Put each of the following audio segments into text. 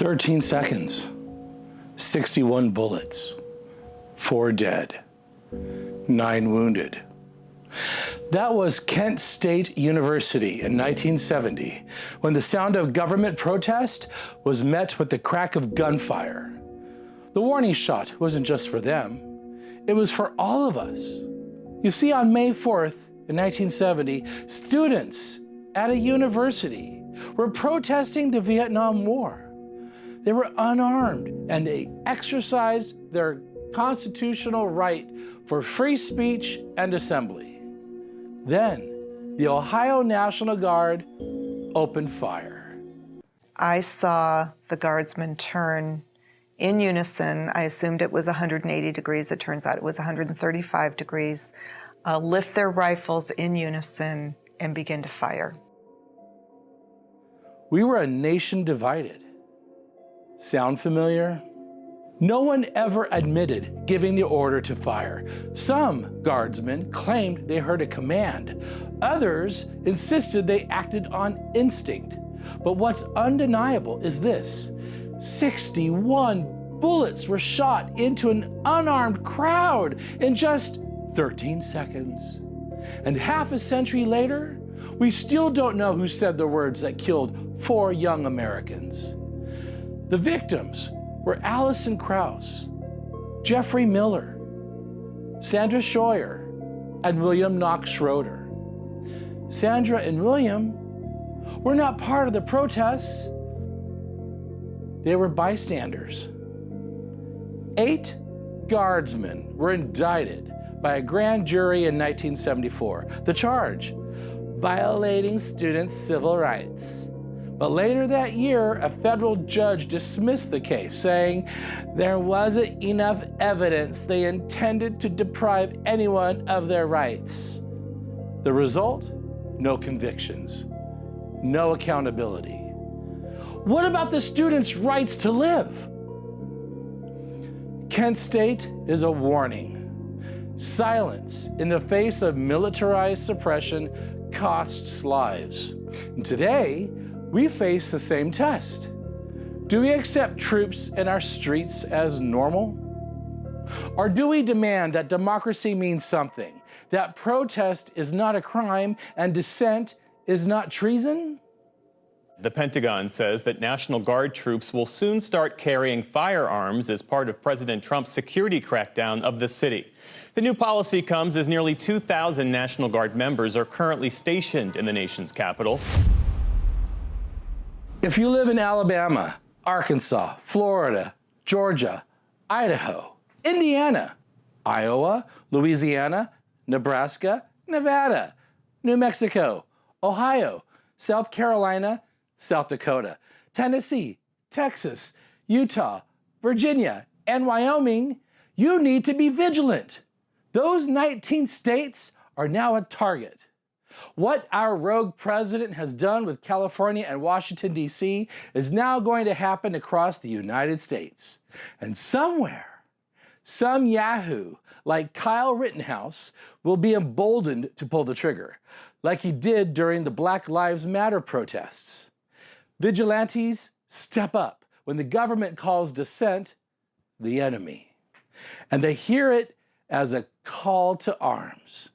13 seconds, 61 bullets, 4 dead, 9 wounded. That was Kent State University in 1970, when the sound of government protest was met with the crack of gunfire. The warning shot wasn't just for them, it was for all of us. You see, on May 4th in 1970, students at a university were protesting the Vietnam War. They were unarmed and they exercised their constitutional right for free speech and assembly. Then, the Ohio National Guard opened fire. I saw the guardsmen turn in unison. I assumed it was 180 degrees. It turns out it was 135 degrees. Lift their rifles in unison and begin to fire. We were a nation divided. Sound familiar? No one ever admitted giving the order to fire. Some guardsmen claimed they heard a command. Others insisted they acted on instinct. But what's undeniable is this: 61 bullets were shot into an unarmed crowd in just 13 seconds. And half a century later, we still don't know who said the words that killed 4 young Americans. The victims were Allison Krauss, Jeffrey Miller, Sandra Scheuer, and William Knox Schroeder. Sandra and William were not part of the protests. They were bystanders. 8 guardsmen were indicted by a grand jury in 1974. The charge: violating students' civil rights. But later that year, a federal judge dismissed the case, saying there wasn't enough evidence they intended to deprive anyone of their rights. The result? No convictions, no accountability. What about the students' rights to live? Kent State is a warning. Silence in the face of militarized suppression costs lives. And today, we face the same test. Do we accept troops in our streets as normal? Or do we demand that democracy means something, that protest is not a crime and dissent is not treason? The Pentagon says that National Guard troops will soon start carrying firearms as part of President Trump's security crackdown of the city. The new policy comes as nearly 2,000 National Guard members are currently stationed in the nation's capital. If you live in Alabama, Arkansas, Florida, Georgia, Idaho, Indiana, Iowa, Louisiana, Nebraska, Nevada, New Mexico, Ohio, South Carolina, South Dakota, Tennessee, Texas, Utah, Virginia, and Wyoming, you need to be vigilant. Those 19 states are now a target. What our rogue president has done with California and Washington, D.C. is now going to happen across the United States. And somewhere, some yahoo like Kyle Rittenhouse will be emboldened to pull the trigger, like he did during the Black Lives Matter protests. Vigilantes step up when the government calls dissent the enemy, and they hear it as a call to arms.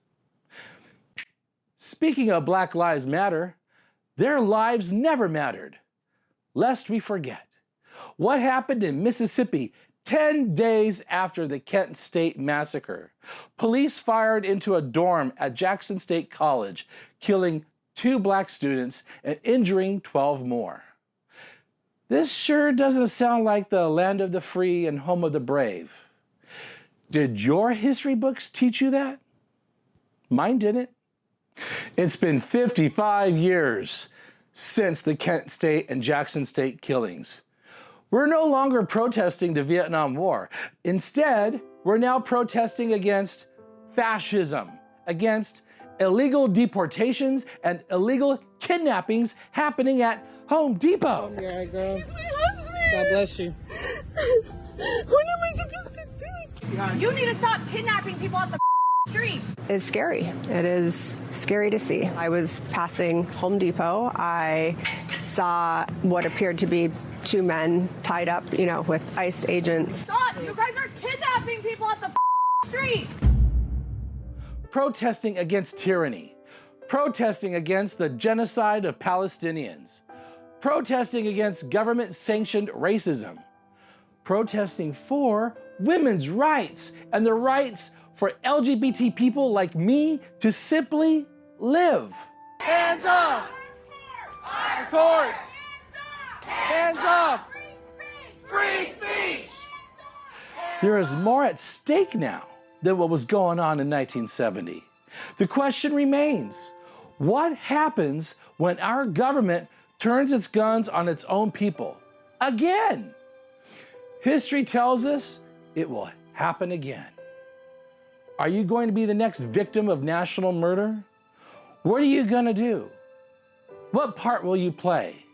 Speaking of Black Lives Matter, their lives never mattered. Lest we forget, what happened in Mississippi 10 days after the Kent State massacre? Police fired into a dorm at Jackson State College, killing 2 black students and injuring 12 more. This sure doesn't sound like the land of the free and home of the brave. Did your history books teach you that? Mine didn't. It's been 55 years since the Kent State and Jackson State killings. We're no longer protesting the Vietnam War. Instead, we're now protesting against fascism, against illegal deportations and illegal kidnappings happening at Home Depot. Here I go. He's my husband. God bless you. What am I supposed to do? You need to stop kidnapping people off the street. It's scary. It is scary to see. I was passing Home Depot. I saw what appeared to be two men tied up, with ICE agents. Stop! You guys are kidnapping people at the street! Protesting against tyranny, protesting against the genocide of Palestinians, protesting against government-sanctioned racism, protesting for women's rights and the rights for LGBT people like me to simply live. Hands up! The courts! Hands up! Free speech! There is more at stake now than what was going on in 1970. The question remains, what happens when our government turns its guns on its own people? Again! History tells us it will happen again. Are you going to be the next victim of national murder? What are you going to do? What part will you play?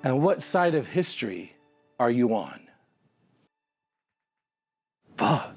And what side of history are you on? Fuck.